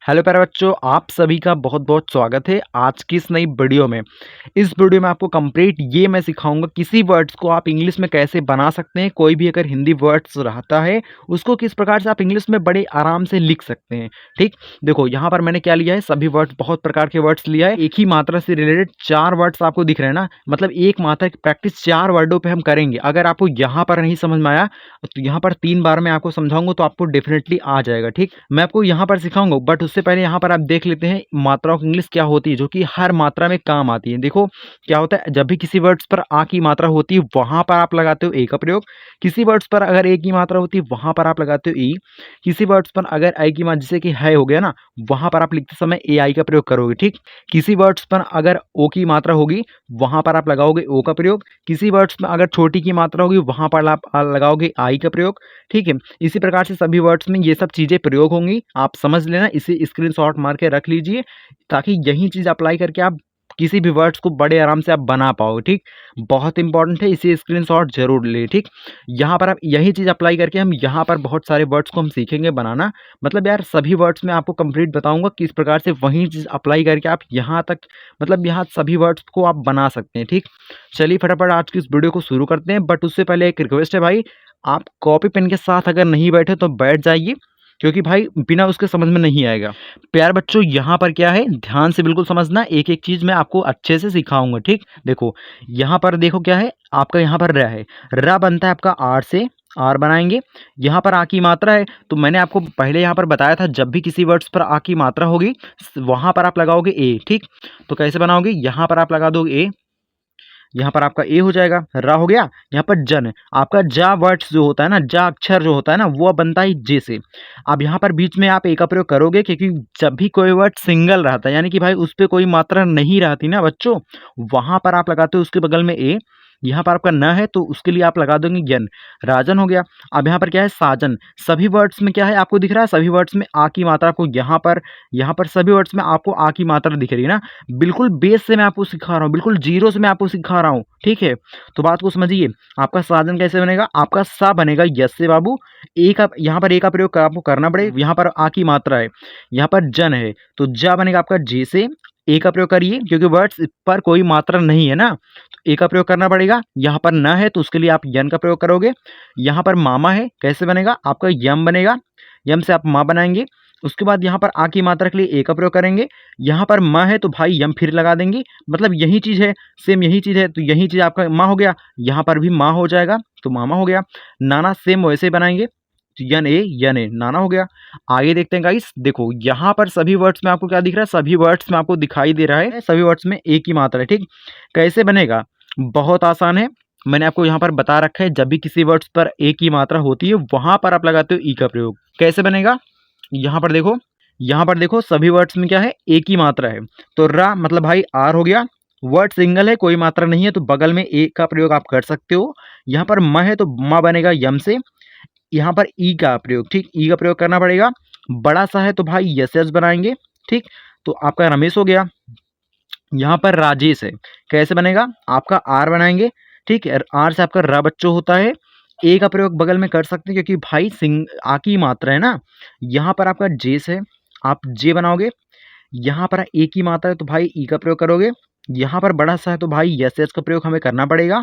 Hello प्यारे बच्चों, आप सभी का बहुत बहुत स्वागत है आज की इस नई वीडियो में। इस वीडियो में आपको कंप्लीट ये मैं सिखाऊंगा किसी वर्ड्स को आप इंग्लिश में कैसे बना सकते हैं। कोई भी अगर हिंदी वर्ड्स रहता है उसको किस प्रकार से आप इंग्लिश में बड़े आराम से लिख सकते हैं। ठीक, देखो यहाँ पर मैंने क्या लिया है, सभी वर्ड्स, बहुत प्रकार के वर्ड्स लिया है। एक ही मात्रा से रिलेटेड 4 वर्ड्स आपको दिख रहे हैं ना, मतलब एक मात्रा की प्रैक्टिस 4 वर्डों पे हम करेंगे। अगर आपको यहाँ पर नहीं समझ में आया तो यहाँ पर 3 बार मैं आपको समझाऊंगा तो आपको डेफिनेटली आ जाएगा। ठीक, मैं आपको यहाँ पर सिखाऊंगा, बट उससे पहले यहाँ पर आप देख लेते हैं मात्राओं की इंग्लिश क्या होती है, जो कि हर मात्रा में काम आती है। देखो क्या होता है, जब भी किसी वर्ड्स पर आ की मात्रा होती है वहां पर आप लगाते हो ए का प्रयोग। किसी वर्ड्स पर अगर ए की मात्रा होती है वहां पर आप लगाते हो ई। किसी वर्ड्स पर अगर आई की मात्रा, जैसे कि है हो गया ना, वहां पर आप लिखते समय ए आई का प्रयोग करोगे। ठीक, किसी वर्ड्स पर अगर ओ की मात्रा होगी वहां पर आप लगाओगे ओ का प्रयोग। किसी वर्ड्स में अगर छोटी की मात्रा होगी वहां पर आप लगाओगे आई का प्रयोग। ठीक है, इसी प्रकार से सभी वर्ड्स में ये सब चीज़ें प्रयोग होंगी, आप समझ लेना। इसे स्क्रीनशॉट मार के रख लीजिए ताकि यही चीज़ अप्लाई करके आप किसी भी वर्ड्स को बड़े आराम से आप बना पाओ। ठीक, बहुत इंपॉर्टेंट है, इसे स्क्रीनशॉट जरूर ले। ठीक, यहाँ पर आप यही चीज़ अप्लाई करके हम यहाँ पर बहुत सारे वर्ड्स को हम सीखेंगे बनाना। मतलब यार सभी वर्ड्स में आपको कंप्लीट बताऊंगा किस प्रकार से वही चीज़ अप्लाई करके आप यहाँ तक, मतलब यहाँ सभी वर्ड्स को आप बना सकते हैं। ठीक, चलिए फटाफट आज की इस वीडियो को शुरू करते हैं। बट उससे पहले एक रिक्वेस्ट है भाई, आप कॉपी पेन के साथ अगर नहीं बैठे तो बैठ जाइए, क्योंकि भाई बिना उसके समझ में नहीं आएगा। प्यार बच्चों, यहाँ पर क्या है, ध्यान से बिल्कुल समझना, एक एक चीज़ मैं आपको अच्छे से सिखाऊंगा। ठीक, देखो यहाँ पर देखो क्या है, आपका यहाँ पर र है, र बनता है आपका आर से, आर बनाएंगे। यहाँ पर आ की मात्रा है, तो मैंने आपको पहले यहाँ पर बताया था जब भी किसी वर्ड्स पर आ की मात्रा होगी वहाँ पर आप लगाओगे ए। ठीक, तो कैसे बनाओगे, यहाँ पर आप लगा दोगे ए, यहाँ पर आपका ए हो जाएगा, रा हो गया। यहाँ पर जन, आपका जा वर्ड्स जो होता है ना, जा अक्षर जो होता है ना, वो बनता है जे से। अब यहाँ पर बीच में आप ए का प्रयोग करोगे, क्योंकि जब भी कोई वर्ड सिंगल रहता है, यानी कि भाई उस पर कोई मात्रा नहीं रहती ना बच्चों, वहां पर आप लगाते हो उसके बगल में ए। यहाँ पर आपका न है तो उसके लिए आप लगा दोगे यन, राजन हो गया। अब यहाँ पर क्या है, साजन। सभी वर्ड्स में क्या है आपको दिख रहा है, सभी वर्ड्स में आ की मात्रा आपको यहाँ पर सभी वर्ड्स में आपको आ की मात्रा दिख रही है ना। बिल्कुल बेस से मैं आपको सिखा रहा हूँ, बिल्कुल जीरो से मैं आपको सिखा रहा हूँ। ठीक है, तो बात को समझिए। आपका साधन कैसे बनेगा, आपका सा बनेगा यस से बाबू, ए का, यहाँ पर ए का प्रयोग आपको करना पड़ेगा। यहाँ पर आ की मात्रा है, यहाँ पर जन है, तो जा बनेगा आपका जे से, ए का प्रयोग करिए, क्योंकि वर्ड्स पर कोई मात्रा नहीं है ना, तो ए का प्रयोग करना पड़ेगा। यहाँ पर न है तो उसके लिए आप यन का प्रयोग करोगे। यहाँ पर मामा है, कैसे बनेगा, आपका यम बनेगा, यम से आप माँ बनाएंगे। उसके बाद यहाँ पर आ की मात्रा के लिए ए का प्रयोग करेंगे। यहाँ पर माँ है तो भाई यम फिर लगा देंगे, मतलब यही चीज़ है, सेम यही चीज़ है, तो यही चीज़ आपका माँ हो गया। यहाँ पर भी माँ हो जाएगा तो मामा हो गया। नाना सेम वैसे ही बनाएंगे, तो यन ए नाना हो गया। आगे देखते हैं गाइस, देखो यहाँ पर सभी वर्ड्स में आपको क्या दिख रहा है, सभी वर्ड्स में आपको दिखाई दे रहा है सभी वर्ड्स में ए की मात्रा है। ठीक, कैसे बनेगा, बहुत आसान है, मैंने आपको यहाँ पर बता रखा है। जब भी किसी वर्ड्स पर ए की मात्रा होती है वहां पर आप लगाते हो ई का प्रयोग। कैसे बनेगा, यहाँ पर देखो, यहाँ पर देखो सभी वर्ड्स में क्या है, एक ही मात्रा है, तो रा मतलब भाई आर हो गया। वर्ड सिंगल है, कोई मात्रा नहीं है, तो बगल में ए का प्रयोग आप कर सकते हो। यहाँ पर म है तो म बनेगा यम से। यहाँ पर ई का प्रयोग, ठीक, ई का प्रयोग करना पड़ेगा। बड़ा सा है तो भाई यस यस बनाएंगे। ठीक, तो आपका रमेश हो गया। यहाँ पर राजेश है, कैसे बनेगा, आपका आर बनाएंगे। ठीक है, आर से आपका र बच्चों होता है, ए का प्रयोग बगल में कर सकते हैं क्योंकि भाई सिंग आ की मात्रा है ना। यहाँ पर आपका जेस है, आप जे बनाओगे। यहाँ पर ए की मात्रा है तो भाई ई का प्रयोग करोगे। यहाँ पर बड़ा सा है तो भाई एस एच का प्रयोग हमें करना पड़ेगा,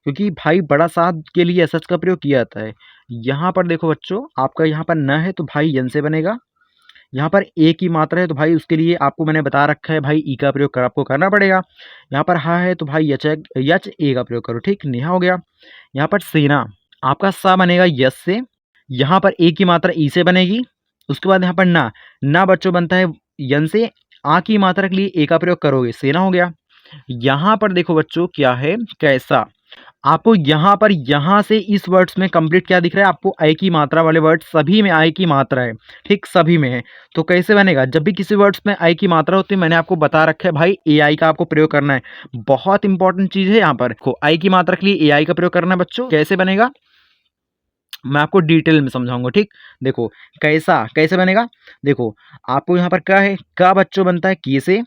क्योंकि भाई बड़ा सा के लिए एस एच का प्रयोग किया जाता है। यहाँ पर देखो बच्चों, आपका यहाँ पर न है तो भाई यन से बनेगा। यहाँ पर ए की मात्रा है तो भाई उसके लिए आपको मैंने बता रखा है भाई ई का प्रयोग आपको करना पड़ेगा। यहाँ पर हा है तो भाई यच यच ए का प्रयोग करो। ठीक, नेहा हो गया। यहाँ पर सेना, आपका सा बनेगा यस से। यहाँ पर ए की मात्रा ई से बनेगी। उसके बाद यहाँ पर ना बच्चों बनता है यन से। आ की मात्रा के लिए ए का प्रयोग करोगे, सेना हो गया। यहाँ पर देखो बच्चों क्या है, कैसा, आपको यहाँ पर यहाँ से इस वर्ड्स में कंप्लीट क्या दिख रहा है, आपको आई की मात्रा वाले वर्ड सभी में आई की मात्रा है। ठीक, सभी में है, तो कैसे बनेगा, जब भी किसी वर्ड्स में आई की मात्रा होती है मैंने आपको बता रखा है भाई ए आई का आपको प्रयोग करना है। बहुत इंपॉर्टेंट चीज़ है यहाँ पर, आई की मात्रा के लिए ए आई का प्रयोग करना है बच्चों। कैसे बनेगा मैं आपको डिटेल में समझाऊंगा। ठीक, देखो कैसा कैसे बनेगा, देखो आपको यहाँ पर क्या है, का बच्चों बनता है की से,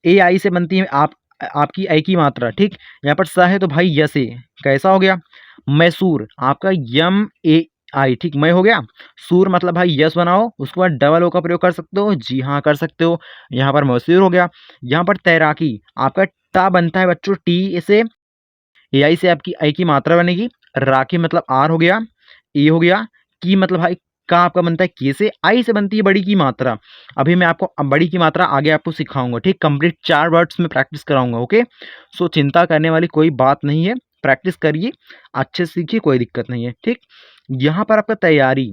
ए आई से बनती है आपकी आई की मात्रा। ठीक, यहाँ पर सा है तो भाई यस ए, कैसा हो गया। मैसूर, आपका यम ए आई, ठीक, मैं हो गया। सूर मतलब भाई यस बनाओ, उसके बाद डबल ओ का प्रयोग कर सकते हो, जी हाँ कर सकते हो। यहाँ पर मसूर हो गया। यहाँ पर तैराकी, आपका ता बनता है बच्चों टी से, ए आई से आपकी आई की मात्रा बनेगी। राखी मतलब आर हो गया, ए हो गया। की मतलब भाई का आपका बनता है के से, आई से बनती है बड़ी की मात्रा। अभी मैं आपको बड़ी की मात्रा आगे आपको सिखाऊंगा, ठीक, कंप्लीट 4 वर्ड्स में प्रैक्टिस कराऊंगा, ओके। सो चिंता करने वाली कोई बात नहीं है, प्रैक्टिस करिए, अच्छे से सीखिए, कोई दिक्कत नहीं है, ठीक। यहाँ पर आपका तैयारी,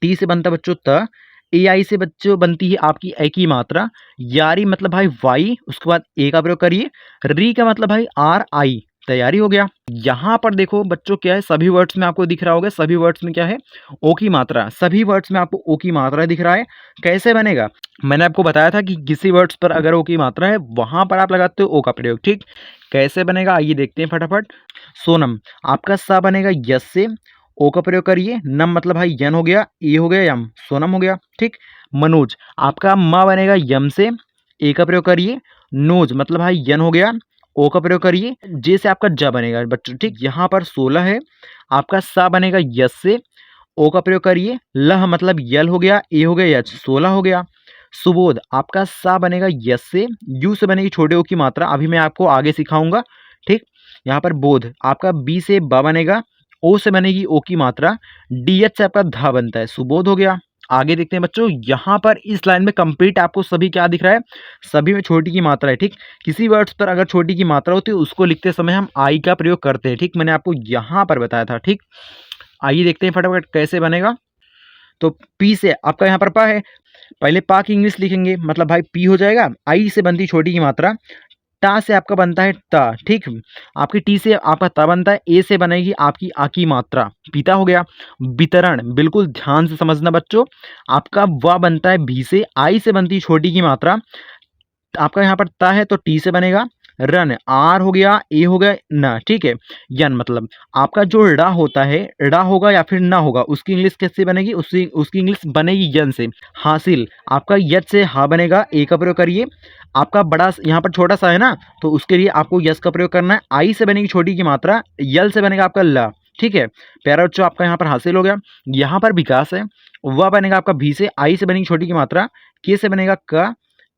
टी से बनता है बच्चों त, ए आई से बच्चों बनती है आपकी ए की मात्रा। यारी मतलब भाई वाई, उसके बाद ए का प्रयोग करिए। री का मतलब भाई आर आई, तैयारी हो गया। यहाँ पर देखो बच्चों क्या है, सभी वर्ड्स में आपको दिख रहा होगा, सभी वर्ड्स में क्या है, ओ की मात्रा, सभी वर्ड्स में आपको ओ की मात्रा दिख रहा है। कैसे बनेगा, मैंने आपको बताया था कि किसी वर्ड्स पर अगर ओ की मात्रा है वहां पर आप लगाते हो ओ का प्रयोग, ठीक। कैसे बनेगा आइए देखते हैं फटाफट। सोनम, आपका सा बनेगा यस से, ओ का प्रयोग करिए। नम मतलब भाई यन हो गया, ए हो गया यम, सोनम हो गया, ठीक। मनोज, आपका मा बनेगा यम से, ए का प्रयोग करिए। नोज मतलब भाई यन हो गया, ओ का प्रयोग करिए। जे से आपका ज बनेगा बच्चों, ठीक। यहाँ पर 16 है, आपका सा बनेगा यस से, ओ का प्रयोग करिए। लह मतलब यल हो गया, ए हो गया यच, 16 हो गया। सुबोध, आपका सा बनेगा यस से, यू से बनेगी छोटे ओ की मात्रा, अभी मैं आपको आगे सिखाऊंगा, ठीक। यहाँ पर बोध, आपका बी से ब बनेगा, ओ से बनेगी ओ की मात्रा, डी एच से आपका धा बनता है, सुबोध हो गया। आगे देखते हैं बच्चों, यहाँ पर इस लाइन में कंप्लीट आपको सभी क्या दिख रहा है, सभी में छोटी की मात्रा है, ठीक। किसी वर्ड्स पर अगर छोटी की मात्रा होती है उसको लिखते समय हम आई का प्रयोग करते हैं, ठीक, मैंने आपको यहाँ पर बताया था, ठीक। आइए देखते हैं फटाफट कैसे बनेगा। तो पी से आपका यहाँ पर पा है, पहले पा की इंग्लिश लिखेंगे, मतलब भाई पी हो जाएगा। आई से बनती छोटी की मात्रा, टा से आपका बनता है ता, ठीक। आपकी टी से आपका ता बनता है, ए से बनेगी आपकी आ की मात्रा, पीता हो गया। वितरण, बिल्कुल ध्यान से समझना बच्चों, आपका वा बनता है भी से, आई से बनती है छोटी की मात्रा, आपका यहाँ पर ता है तो टी से बनेगा। रन, आर हो गया, ए हो गया न, ठीक है। यन मतलब आपका जो ड़ा होता है, ड़ा होगा या फिर ना होगा, उसकी इंग्लिश कैसे बनेगी, उसकी इंग्लिश बनेगी यन से। हासिल, आपका यच से हा बनेगा, ए का प्रयोग करिए। आपका बड़ा यहाँ पर छोटा सा है ना, तो उसके लिए आपको यस का प्रयोग करना है। आई से बनेगी छोटी की मात्रा, यल से बनेगा आपका ला, ठीक है। प्यारा बच्चों आपका यहाँ पर हासिल हो गया। यहाँ पर विकास है, वह बनेगा आपका भी से, आई से बनेगी छोटी की मात्रा, के से बनेगा का,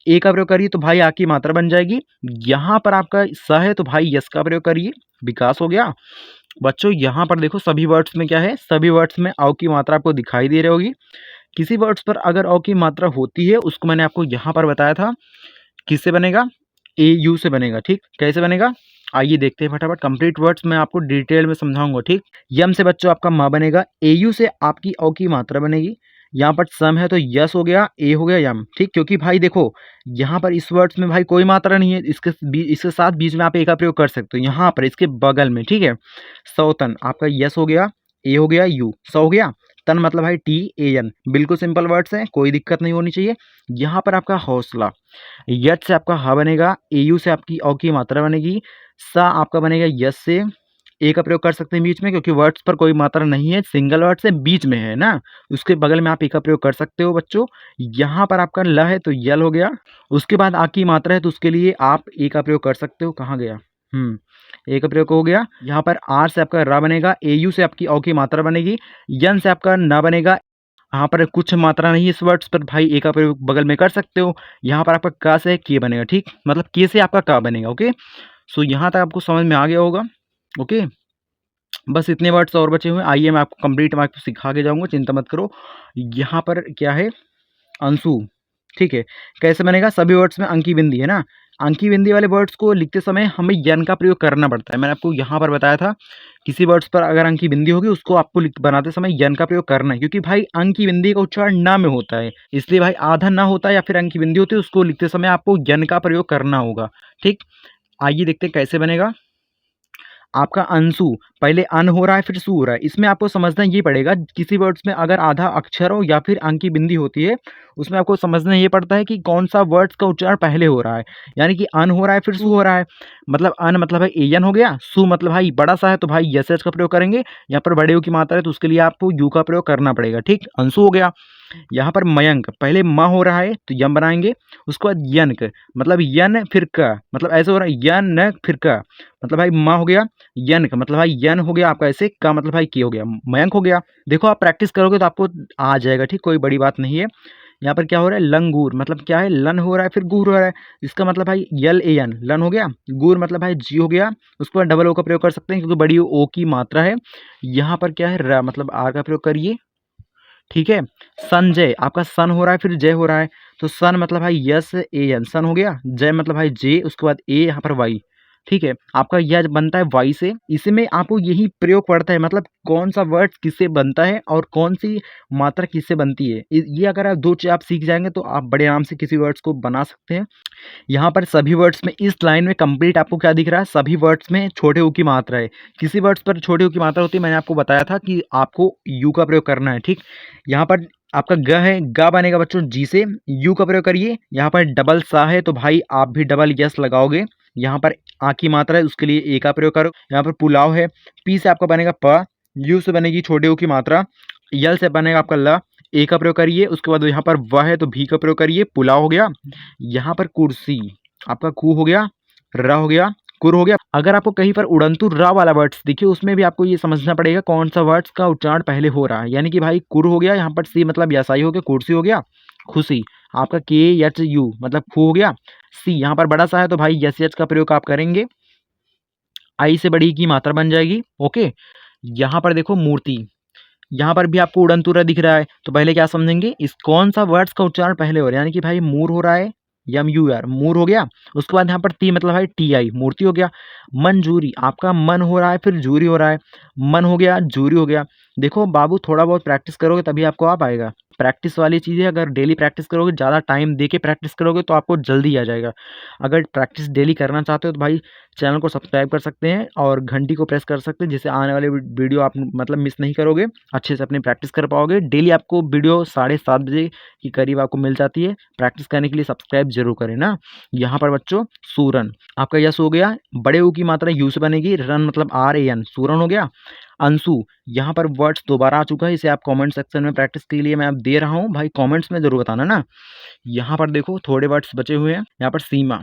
ए का प्रयोग करिए तो भाई आ की मात्रा बन जाएगी। यहाँ पर आपका स है तो भाई यस का प्रयोग करिए, विकास हो गया। बच्चों यहाँ पर देखो सभी वर्ड्स में क्या है, सभी वर्ड्स में औ की मात्रा आपको दिखाई दे रही होगी। किसी वर्ड्स पर अगर औ की मात्रा होती है उसको मैंने आपको यहाँ पर बताया था, किससे बनेगा, ए यू से बनेगा, ठीक। कैसे बनेगा आइए देखते हैं फटाफट, कंप्लीट वर्ड्स मैं आपको डिटेल में समझाऊंगा, ठीक। यम से बच्चों आपका मा बनेगा, ए यू से आपकी औ की मात्रा बनेगी। यहाँ पर सम है तो यस हो गया, ए हो गया यम, ठीक। क्योंकि भाई देखो यहाँ पर इस वर्ड्स में भाई कोई मात्रा नहीं है, इसके साथ बीच में आप ए का प्रयोग कर सकते हो, यहाँ पर इसके बगल में, ठीक है। सौतन, आपका यस हो गया, ए हो गया यू, सौ हो गया। तन मतलब भाई टी ए एन, बिल्कुल सिंपल वर्ड्स है, कोई दिक्कत नहीं होनी चाहिए। यहाँ पर आपका हौसला, यट से आपका हा बनेगा, ए यू से आपकी औ की मात्रा बनेगी। सा आपका बनेगा यस से, ए का प्रयोग कर सकते हैं बीच में, क्योंकि वर्ड्स पर कोई मात्रा नहीं है, सिंगल वर्ड से बीच में है ना, उसके बगल में आप ए का प्रयोग कर सकते हो बच्चों। यहाँ पर आपका ल है तो यल हो गया, उसके बाद आ की मात्रा है तो उसके लिए आप ए का प्रयोग कर सकते हो, कहाँ गया, ए का प्रयोग हो गया। यहाँ पर आर से आपका रा बनेगा, ए यू से आपकी औ की मात्रा बनेगी, यन से आपका ना बनेगा। यहाँ पर कुछ मात्रा नहीं है इस वर्ड्स पर, भाई ए का प्रयोग बगल में कर सकते हो। यहाँ पर आपका का से के बनेगा, ठीक, मतलब के से आपका का बनेगा, ओके। सो यहाँ तक आपको समझ में आ गया होगा, ओके। बस इतने वर्ड्स और बचे हुए हैं, आइए मैं आपको कंप्लीट मैं आपको सिखा के जाऊँगा, चिंता मत करो। यहाँ पर क्या है, अंशु, ठीक है। कैसे बनेगा, सभी वर्ड्स में अंकी बिंदी है ना, अंकी बिंदी वाले वर्ड्स को लिखते समय हमें यन का प्रयोग करना पड़ता है, मैंने आपको यहाँ पर बताया था। किसी वर्ड्स पर अगर अंकी बिंदी होगी उसको आपको बनाते समय यन का प्रयोग करना है, क्योंकि भाई अंकी बिंदी का उच्चारण ना में होता है, इसलिए भाई आधा ना होता है या फिर अंकी बिंदी होती है, उसको लिखते समय आपको यन का प्रयोग करना होगा, ठीक। आइए देखते हैं कैसे बनेगा। आपका अंशु, पहले अन हो रहा है फिर सु हो रहा है, इसमें आपको समझना ये पड़ेगा, किसी वर्ड्स में अगर आधा अक्षर हो या फिर अंक की बिंदी होती है, उसमें आपको समझना ये पड़ता है कि कौन सा वर्ड्स का उच्चारण पहले हो रहा है। यानी कि अन हो रहा है फिर सु हो रहा है, मतलब अन मतलब भाई ए एन हो गया, सु मतलब भाई बड़ा सा है तो भाई यस एच का प्रयोग करेंगे, यहाँ पर बड़े यू की मात्रा है तो उसके लिए आपको यू का प्रयोग करना पड़ेगा, ठीक। अंशु हो गया। यहाँ पर मयंक, पहले म हो रहा है तो यम बनाएंगे, उसके बाद यनक, मतलब यन फिर क, मतलब ऐसे हो रहा है यन न फिर क, मतलब भाई म हो गया, यनक मतलब भाई यन हो गया आपका ऐसे, का मतलब भाई की हो गया, मयंक हो गया। देखो आप प्रैक्टिस करोगे तो आपको आ जाएगा, ठीक, कोई बड़ी बात नहीं है। यहाँ पर क्या हो रहा है, लंगूर, मतलब क्या है, लन हो रहा है फिर गूर हो रहा है, इसका मतलब भाई यल ए एन, लन हो गया, गूर मतलब भाई जी हो गया, उसके बाद डबल ओ का प्रयोग कर सकते हैं क्योंकि बड़ी ओ की मात्रा है। यहाँ पर क्या है, र मतलब आर का प्रयोग करिए, ठीक है। संजय, आपका सन हो रहा है फिर जय हो रहा है, तो सन मतलब भाई यस ए एन, सन हो गया, जय मतलब भाई जे, उसके बाद ए यहाँ पर वाई, ठीक है। आपका यह बनता है वाई से, इसमें आपको यही प्रयोग पड़ता है, मतलब कौन सा वर्ड किससे बनता है और कौन सी मात्रा किससे बनती है, ये अगर आप दो चीज़ आप सीख जाएंगे तो आप बड़े आराम से किसी वर्ड्स को बना सकते हैं। यहाँ पर सभी वर्ड्स में इस लाइन में कंप्लीट आपको क्या दिख रहा है, सभी वर्ड्स में छोटे ऊ की मात्रा है। किसी वर्ड्स पर छोटे ऊ की मात्रा होती है, मैंने आपको बताया था कि आपको यू का प्रयोग करना है, ठीक। यहाँ पर आपका ग है, गा बनेगा बच्चों जी से, यू का प्रयोग करिए। यहाँ पर डबल सा है तो भाई आप भी डबल यस लगाओगे। यहाँ पर आ की मात्रा है उसके लिए ए का प्रयोग करो। यहाँ पर पुलाव है, पी से आपका बनेगा प, यू से बनेगी छोटे ऊ की मात्रा, यल से बनेगा आपका ल, ए का प्रयोग करिए। उसके बाद यहाँ पर व है तो भी का प्रयोग करिए, पुलाव हो गया। यहाँ पर कुर्सी, आपका कु हो गया, र हो गया, कुर हो गया। अगर आपको कहीं पर उड़ंतु र वाला वर्ड्स दिखे उसमें भी आपको ये समझना पड़ेगा कौन सा वर्ड्स का उच्चारण पहले हो रहा है, यानी कि भाई कुर हो गया, यहाँ पर सी मतलब यसाई हो गया, कुर्सी हो गया, खुशी, आपका के एच यू मतलब खू हो गया। सी यहाँ पर बड़ा सा है तो भाई यस एच का प्रयोग आप करेंगे, आई से बड़ी की मात्रा बन जाएगी, ओके। यहाँ पर देखो मूर्ति, यहाँ पर भी आपको उड़नतुरा दिख रहा है तो पहले क्या समझेंगे, इस कौन सा वर्ड्स का उच्चारण पहले हो रहा है, यानी कि भाई मूर हो रहा है, यम यू आर मूर हो गया। उसके बाद यहाँ पर ती मतलब भाई टी आई मूर्ति हो गया। मंजूरी, आपका मन हो रहा है फिर जूरी हो रहा है, मन हो गया जूरी हो गया। देखो बाबू थोड़ा बहुत प्रैक्टिस करोगे तभी आपको आ पाएगा, प्रैक्टिस वाली चीज़ है, अगर डेली प्रैक्टिस करोगे, ज़्यादा टाइम दे के प्रैक्टिस करोगे तो आपको जल्दी आ जाएगा। अगर प्रैक्टिस डेली करना चाहते हो तो भाई चैनल को सब्सक्राइब कर सकते हैं और घंटी को प्रेस कर सकते हैं, जिससे आने वाले वीडियो आप मतलब मिस नहीं करोगे, अच्छे से अपनी प्रैक्टिस कर पाओगे। डेली आपको वीडियो 7:30 बजे के करीब आपको मिल जाती है। प्रैक्टिस करने के लिए सब्सक्राइब जरूर करें ना। यहाँ पर बच्चों सूरन, आपका यस हो गया, बड़े ऊ की मात्रा यू से बनेगी, रन मतलब आर ए एन, सूरन हो गया। अंशु, यहाँ पर वर्ड्स दोबारा आ चुका है, इसे आप कमेंट सेक्शन में प्रैक्टिस के लिए मैं आप दे रहा हूँ, भाई कमेंट्स में जरूर बताना ना। यहाँ पर देखो थोड़े वर्ड्स बचे हुए हैं। यहाँ पर सीमा,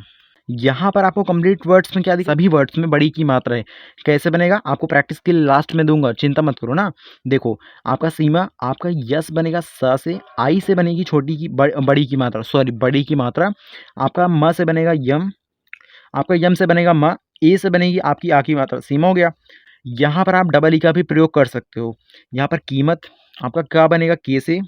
यहाँ पर आपको कंप्लीट वर्ड्स में क्या दिखा, सभी वर्ड्स में बड़ी की मात्रा है। कैसे बनेगा आपको प्रैक्टिस के लिए लास्ट में दूंगा, चिंता मत करो ना। देखो आपका सीमा, आपका यस बनेगा स से, आई से बनेगी छोटी की बड़ी की मात्रा, सॉरी बड़ी की मात्रा। आपका म से बनेगा यम, आपका यम से बनेगा म, ए से बनेगी आपकी आ की मात्रा, सीमा हो गया। यहाँ पर आप डबल ई का भी प्रयोग कर सकते हो। यहाँ पर कीमत, आपका का बनेगा के से,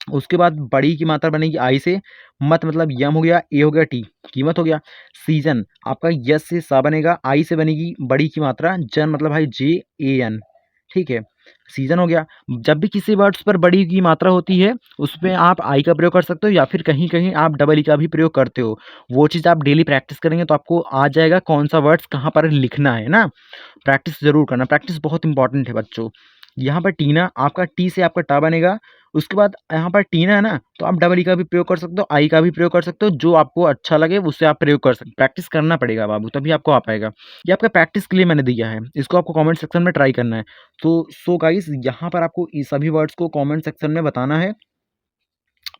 उसके बाद बड़ी की मात्रा बनेगी आई से, मत मतलब यम हो गया, ए हो गया टी, कीमत हो गया। सीजन, आपका यस से सा बनेगा, आई से बनेगी बड़ी की मात्रा, जन मतलब भाई जे ए एन, ठीक है, सीजन हो गया। जब भी किसी वर्ड्स पर बड़ी की मात्रा होती है उसमें आप आई का प्रयोग कर सकते हो या फिर कहीं कहीं आप डबल ई का भी प्रयोग करते हो। वो चीज़ आप डेली प्रैक्टिस करेंगे तो आपको आ जाएगा कौन सा वर्ड्स कहाँ पर लिखना है ना। प्रैक्टिस ज़रूर करना, प्रैक्टिस बहुत इंपॉर्टेंट है बच्चों। यहाँ पर टीना, आपका टी से आपका टा बनेगा, उसके बाद यहाँ पर टीना है ना तो आप डबल ई का भी प्रयोग कर सकते हो, आई का भी प्रयोग कर सकते हो, जो आपको अच्छा लगे उससे आप प्रयोग कर सकते हो। प्रैक्टिस करना पड़ेगा बाबू तभी आपको आ पाएगा। ये आपका प्रैक्टिस के लिए मैंने दिया है, इसको आपको कमेंट सेक्शन में ट्राई करना है। तो सो गाइस यहाँ पर आपको इस सभी वर्ड्स को कमेंट सेक्शन में बताना है।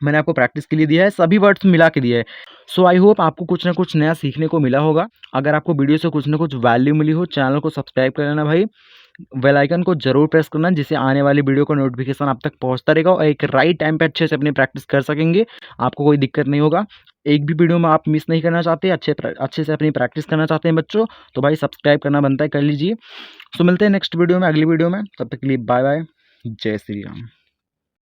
मैंने आपको प्रैक्टिस के लिए दिया है, सभी वर्ड्स मिला के दिया है। सो आई होप आपको कुछ ना कुछ नया सीखने को मिला होगा। अगर आपको वीडियो से कुछ ना कुछ वैल्यू मिली हो, चैनल को सब्सक्राइब कर लेना भाई, बेल आइकन को जरूर प्रेस करना जिससे आने वाली वीडियो का नोटिफिकेशन आप तक पहुंचता रहेगा और एक राइट टाइम पे अच्छे से अपनी प्रैक्टिस कर सकेंगे, आपको कोई दिक्कत नहीं होगा। एक भी वीडियो में आप मिस नहीं करना चाहते, अच्छे से अपनी प्रैक्टिस करना चाहते हैं बच्चों, तो भाई सब्सक्राइब करना बनता है, कर लीजिए। सो मिलते हैं नेक्स्ट वीडियो में, अगली वीडियो में, तब तक के लिए बाय बाय, जय श्री राम।